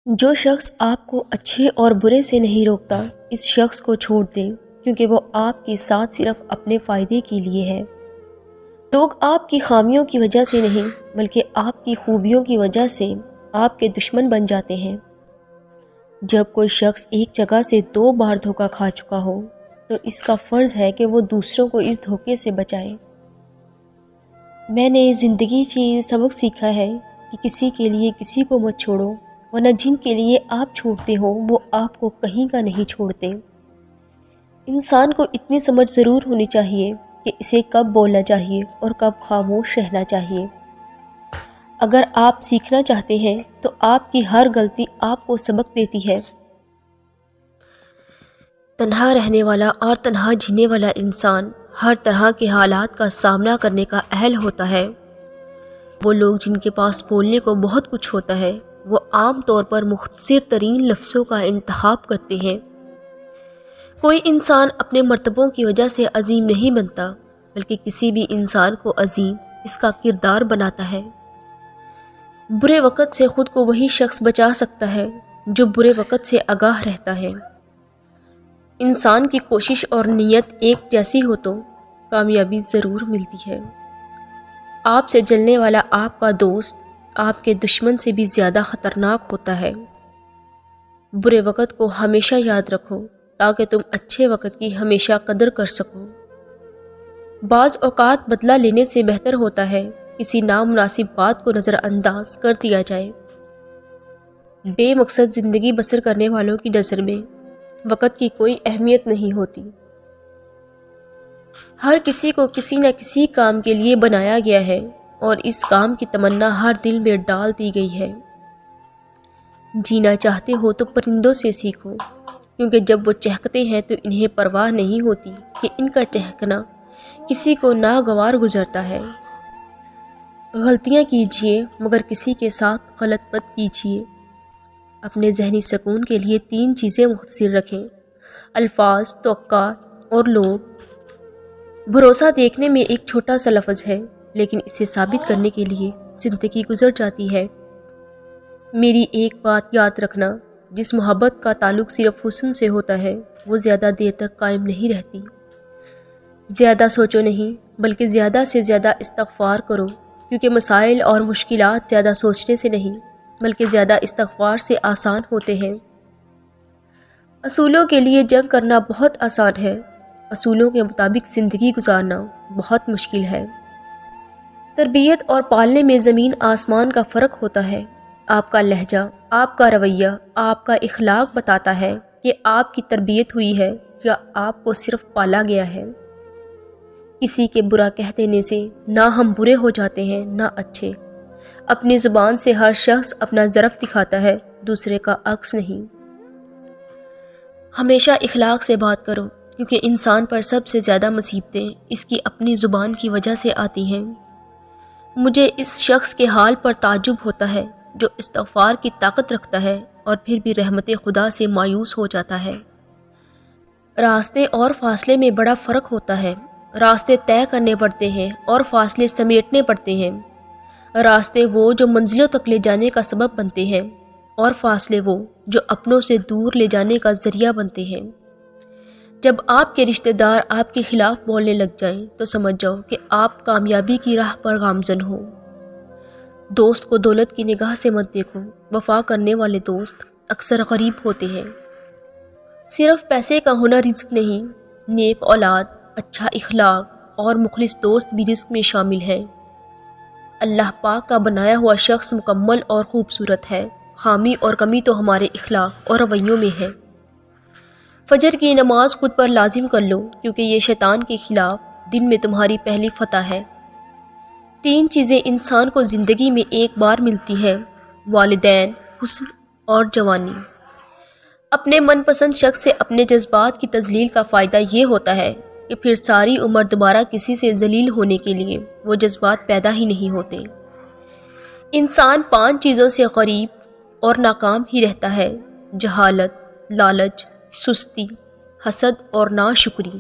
جو شخص آپ کو اچھے اور برے سے نہیں روکتا، اس شخص کو چھوڑ دیں، کیونکہ وہ آپ کے ساتھ صرف اپنے فائدے کے لیے ہے۔ لوگ آپ کی خامیوں کی وجہ سے نہیں، بلکہ آپ کی خوبیوں کی وجہ سے آپ کے دشمن بن جاتے ہیں۔ جب کوئی شخص ایک جگہ سے 2 بار دھوکہ کھا چکا ہو، تو اس کا فرض ہے کہ وہ دوسروں کو اس دھوکے سے بچائے۔ میں نے زندگی سے یہ سبق سیکھا ہے کہ کسی کے لیے کسی کو مت چھوڑو، ورنہ جن کے لیے آپ چھوڑتے ہو وہ آپ کو کہیں کا نہیں چھوڑتے۔ انسان کو اتنی سمجھ ضرور ہونی چاہیے کہ اسے کب بولنا چاہیے اور کب خاموش رہنا چاہیے۔ اگر آپ سیکھنا چاہتے ہیں تو آپ کی ہر غلطی آپ کو سبق دیتی ہے۔ تنہا رہنے والا اور تنہا جینے والا انسان ہر طرح کے حالات کا سامنا کرنے کا اہل ہوتا ہے۔ وہ لوگ جن کے پاس بولنے کو بہت کچھ ہوتا ہے، وہ عام طور پر مختصر ترین لفظوں کا انتخاب کرتے ہیں۔ کوئی انسان اپنے مرتبوں کی وجہ سے عظیم نہیں بنتا، بلکہ کسی بھی انسان کو عظیم اس کا کردار بناتا ہے۔ برے وقت سے خود کو وہی شخص بچا سکتا ہے جو برے وقت سے آگاہ رہتا ہے۔ انسان کی کوشش اور نیت ایک جیسی ہو تو کامیابی ضرور ملتی ہے۔ آپ سے جلنے والا آپ کا دوست آپ کے دشمن سے بھی زیادہ خطرناک ہوتا ہے۔ برے وقت کو ہمیشہ یاد رکھو تاکہ تم اچھے وقت کی ہمیشہ قدر کر سکو۔ بعض اوقات بدلہ لینے سے بہتر ہوتا ہے کسی نامناسب بات کو نظر انداز کر دیا جائے۔ بے مقصد زندگی بسر کرنے والوں کی نظر میں وقت کی کوئی اہمیت نہیں ہوتی۔ ہر کسی کو کسی نہ کسی کام کے لیے بنایا گیا ہے اور اس کام کی تمنا ہر دل میں ڈال دی گئی ہے۔ جینا چاہتے ہو تو پرندوں سے سیکھو، کیونکہ جب وہ چہکتے ہیں تو انہیں پرواہ نہیں ہوتی کہ ان کا چہکنا کسی کو ناگوار گزرتا ہے۔ غلطیاں کیجیے مگر کسی کے ساتھ غلط مت کیجیے۔ اپنے ذہنی سکون کے لیے 3 چیزیں مختصر رکھیں: الفاظ، توقعات اور لوگ۔ بھروسہ دیکھنے میں ایک چھوٹا سا لفظ ہے، لیکن اسے ثابت کرنے کے لیے زندگی گزر جاتی ہے۔ میری ایک بات یاد رکھنا، جس محبت کا تعلق صرف حسن سے ہوتا ہے وہ زیادہ دیر تک قائم نہیں رہتی۔ زیادہ سوچو نہیں، بلکہ زیادہ سے زیادہ استغفار کرو، کیونکہ مسائل اور مشکلات زیادہ سوچنے سے نہیں بلکہ زیادہ استغفار سے آسان ہوتے ہیں۔ اصولوں کے لیے جنگ کرنا بہت آسان ہے، اصولوں کے مطابق زندگی گزارنا بہت مشکل ہے۔ تربیت اور پالنے میں زمین آسمان کا فرق ہوتا ہے۔ آپ کا لہجہ، آپ کا رویہ، آپ کا اخلاق بتاتا ہے کہ آپ کی تربیت ہوئی ہے یا آپ کو صرف پالا گیا ہے۔ کسی کے برا کہہ دینے سے نہ ہم برے ہو جاتے ہیں نہ اچھے۔ اپنی زبان سے ہر شخص اپنا ظرف دکھاتا ہے، دوسرے کا عکس نہیں۔ ہمیشہ اخلاق سے بات کرو، کیونکہ انسان پر سب سے زیادہ مصیبتیں اس کی اپنی زبان کی وجہ سے آتی ہیں۔ مجھے اس شخص کے حال پر تعجب ہوتا ہے جو استغفار کی طاقت رکھتا ہے اور پھر بھی رحمت خدا سے مایوس ہو جاتا ہے۔ راستے اور فاصلے میں بڑا فرق ہوتا ہے۔ راستے طے کرنے پڑتے ہیں اور فاصلے سمیٹنے پڑتے ہیں۔ راستے وہ جو منزلوں تک لے جانے کا سبب بنتے ہیں، اور فاصلے وہ جو اپنوں سے دور لے جانے کا ذریعہ بنتے ہیں۔ جب آپ کے رشتہ دار آپ کے خلاف بولنے لگ جائیں تو سمجھ جاؤ کہ آپ کامیابی کی راہ پر گامزن ہو۔ دوست کو دولت کی نگاہ سے مت دیکھو، وفا کرنے والے دوست اکثر غریب ہوتے ہیں۔ صرف پیسے کا ہونا رزق نہیں، نیک اولاد، اچھا اخلاق اور مخلص دوست بھی رزق میں شامل ہیں۔ اللہ پاک کا بنایا ہوا شخص مکمل اور خوبصورت ہے، خامی اور کمی تو ہمارے اخلاق اور رویوں میں ہے۔ فجر کی نماز خود پر لازم کر لو، کیونکہ یہ شیطان کے خلاف دن میں تمہاری پہلی فتح ہے۔ 3 چیزیں انسان کو زندگی میں ایک بار ملتی ہیں: والدین، حسن اور جوانی۔ اپنے من پسند شخص سے اپنے جذبات کی تذلیل کا فائدہ یہ ہوتا ہے کہ پھر ساری عمر دوبارہ کسی سے ذلیل ہونے کے لیے وہ جذبات پیدا ہی نہیں ہوتے۔ انسان 5 چیزوں سے غریب اور ناکام ہی رہتا ہے: جہالت، لالچ، سستی، حسد اور ناشکری۔